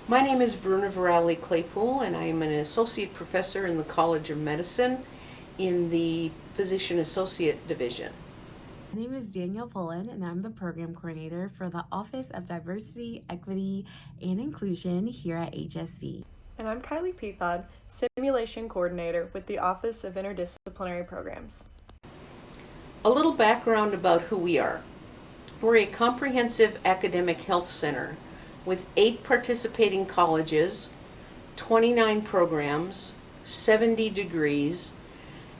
My name is Bruna Varalli-Claypool, and I am an associate professor in the College of Medicine in the Physician Associate Division. My name is Danielle Pullen, and I'm the program coordinator for the Office of Diversity, Equity, and Inclusion here at HSC. And I'm Kylie Pethoud, Simulation Coordinator with the Office of Interdisciplinary Programs. A little background about who we are. We're a comprehensive academic health center with 8 participating colleges, 29 programs, 70 degrees,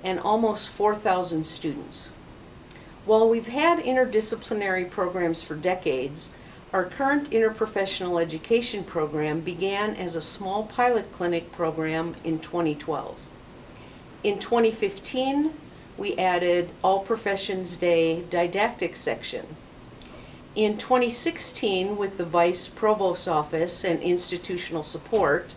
and almost 4,000 students. While we've had interdisciplinary programs for decades, our current interprofessional education program began as a small pilot clinic program in 2012. In 2015, we added All Professions Day didactic section. In 2016, with the Vice Provost's Office and institutional support,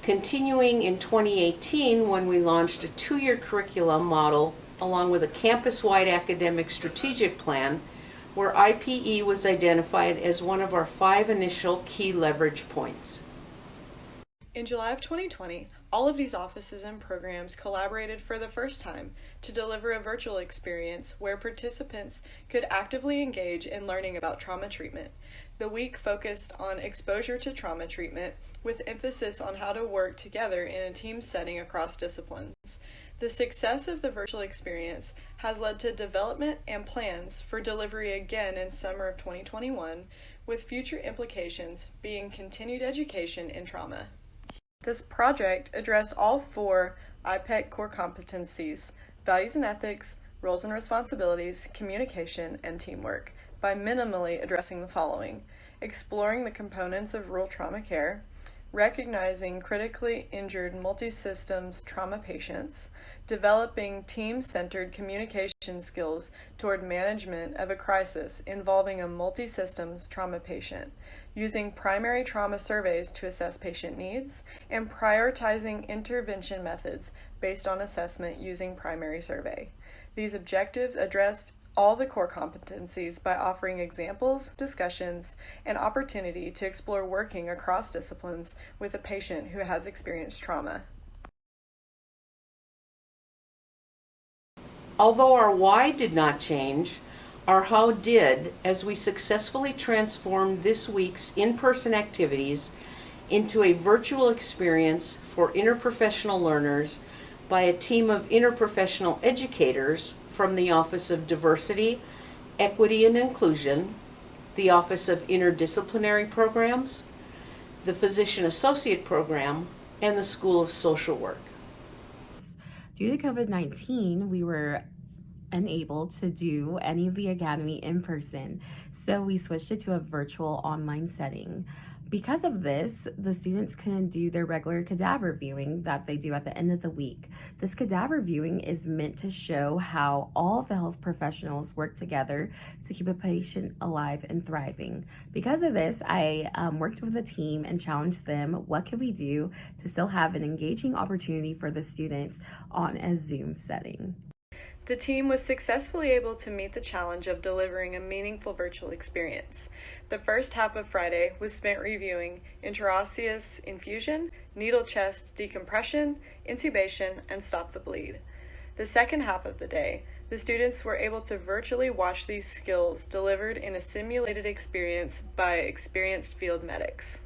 continuing in 2018 when we launched a 2-year curriculum model along with a campus-wide academic strategic plan where IPE was identified as one of our 5 initial key leverage points. In July of 2020, all of these offices and programs collaborated for the first time to deliver a virtual experience where participants could actively engage in learning about trauma treatment. The week focused on exposure to trauma treatment with emphasis on how to work together in a team setting across disciplines. The success of the virtual experience has led to development and plans for delivery again in summer of 2021, with future implications being continued education in trauma. This project addressed all 4 IPEC core competencies: values and ethics, roles and responsibilities, communication, and teamwork, by minimally addressing the following: exploring the components of rural trauma care, recognizing critically injured multi-systems trauma patients, developing team-centered communication skills toward management of a crisis involving a multi-systems trauma patient, using primary trauma surveys to assess patient needs, and prioritizing intervention methods based on assessment using primary survey. These objectives addressed all the core competencies by offering examples, discussions, and opportunity to explore working across disciplines with a patient who has experienced trauma. Although our why did not change, our how did, as we successfully transformed this week's in-person activities into a virtual experience for interprofessional learners by a team of interprofessional educators from the Office of Diversity, Equity, and Inclusion, the Office of Interdisciplinary Programs, the Physician Associate Program, and the School of Social Work. Due to COVID-19, we were unable to do any of the academy in person, so we switched it to a virtual online setting. Because of this, the students couldn't do their regular cadaver viewing that they do at the end of the week. This cadaver viewing is meant to show how all of the health professionals work together to keep a patient alive and thriving. Because of this, I worked with the team and challenged them, what can we do to still have an engaging opportunity for the students on a Zoom setting? The team was successfully able to meet the challenge of delivering a meaningful virtual experience. The first half of Friday was spent reviewing intraosseous infusion, needle chest decompression, intubation, and stop the bleed. The second half of the day, the students were able to virtually watch these skills delivered in a simulated experience by experienced field medics.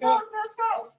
Go,